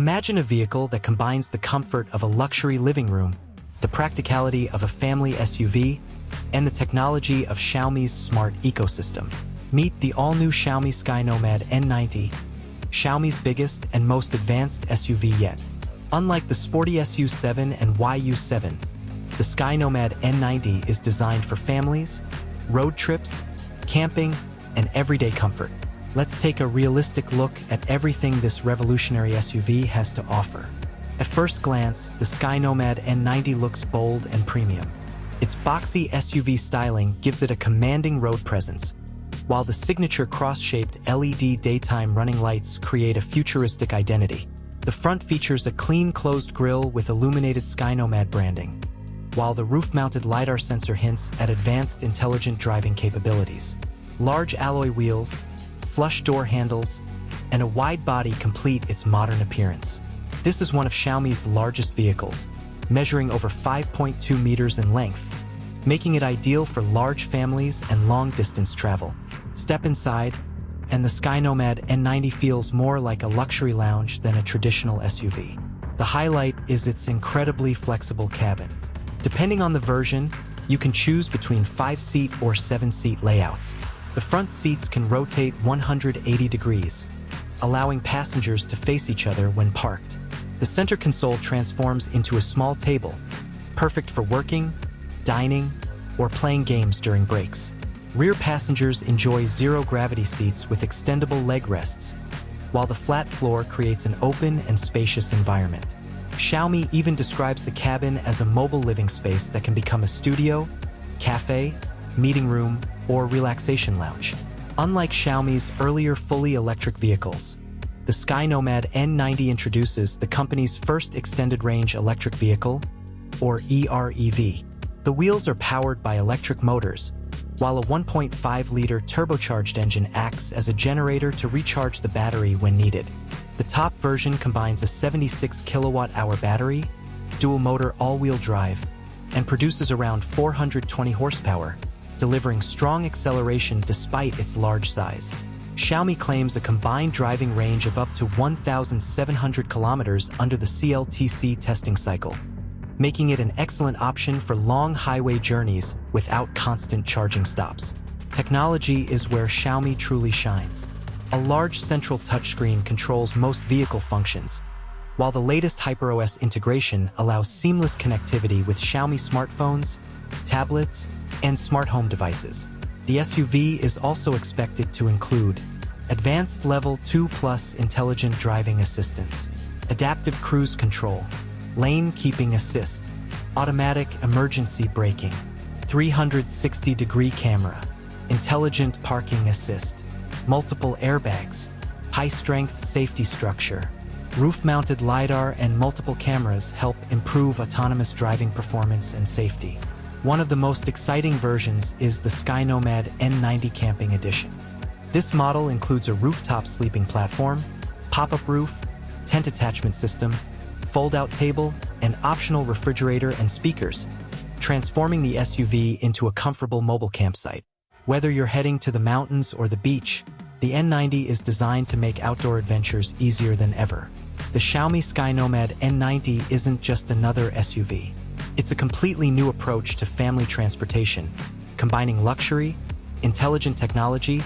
Imagine a vehicle that combines the comfort of a luxury living room, the practicality of a family SUV, and the technology of Xiaomi's smart ecosystem. Meet the all-new Xiaomi Skynomad N90, Xiaomi's biggest and most advanced SUV yet. Unlike the sporty SU7 and YU7, the Skynomad N90 is designed for families, road trips, camping, and everyday comfort. Let's take a realistic look at everything this revolutionary SUV has to offer. At first glance, the Skynomad N90 looks bold and premium. Its boxy SUV styling gives it a commanding road presence, while the signature cross-shaped LED daytime running lights create a futuristic identity. The front features a clean closed grille with illuminated Skynomad branding, while the roof-mounted LiDAR sensor hints at advanced intelligent driving capabilities. Large alloy wheels, flush door handles, and a wide body complete its modern appearance. This is one of Xiaomi's largest vehicles, measuring over 5.2 meters in length, making it ideal for large families and long-distance travel. Step inside, and the Skynomad N90 feels more like a luxury lounge than a traditional SUV. The highlight is its incredibly flexible cabin. Depending on the version, you can choose between 5-seat or 7-seat layouts. The front seats can rotate 180 degrees, allowing passengers to face each other when parked. The center console transforms into a small table, perfect for working, dining, or playing games during breaks. Rear passengers enjoy zero-gravity seats with extendable leg rests, while the flat floor creates an open and spacious environment. Xiaomi even describes the cabin as a mobile living space that can become a studio, cafe, meeting room, or relaxation lounge. Unlike Xiaomi's earlier fully electric vehicles, the Skynomad N90 introduces the company's first extended-range electric vehicle, or EREV. The wheels are powered by electric motors, while a 1.5-liter turbocharged engine acts as a generator to recharge the battery when needed. The top version combines a 76 kilowatt-hour battery, dual-motor all-wheel drive, and produces around 420 horsepower, delivering strong acceleration despite its large size. Xiaomi claims a combined driving range of up to 1,700 kilometers under the CLTC testing cycle, making it an excellent option for long highway journeys without constant charging stops. Technology is where Xiaomi truly shines. A large central touchscreen controls most vehicle functions, while the latest HyperOS integration allows seamless connectivity with Xiaomi smartphones, tablets, and smart home devices. The SUV is also expected to include advanced Level 2+ intelligent driving assistance, adaptive cruise control, lane keeping assist, automatic emergency braking, 360-degree camera, intelligent parking assist, multiple airbags, high-strength safety structure, roof-mounted LiDAR and multiple cameras help improve autonomous driving performance and safety. One of the most exciting versions is the Skynomad N90 Camping Edition. This model includes a rooftop sleeping platform, pop-up roof, tent attachment system, fold-out table, and optional refrigerator and speakers, transforming the SUV into a comfortable mobile campsite. Whether you're heading to the mountains or the beach, the N90 is designed to make outdoor adventures easier than ever. The Xiaomi Skynomad N90 isn't just another SUV. It's a completely new approach to family transportation, combining luxury, intelligent technology,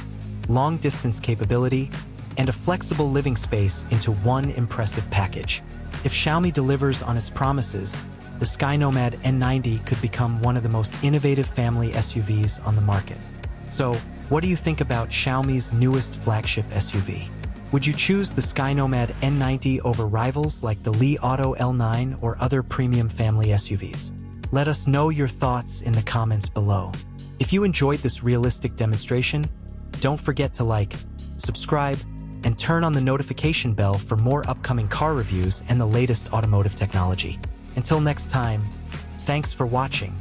long-distance capability, and a flexible living space into one impressive package. If Xiaomi delivers on its promises, the Skynomad N90 could become one of the most innovative family SUVs on the market. So, what do you think about Xiaomi's newest flagship SUV? Would you choose the Skynomad N90 over rivals like the Li Auto L9 or other premium family SUVs? Let us know your thoughts in the comments below. If you enjoyed this realistic demonstration, don't forget to like, subscribe, and turn on the notification bell for more upcoming car reviews and the latest automotive technology. Until next time, thanks for watching.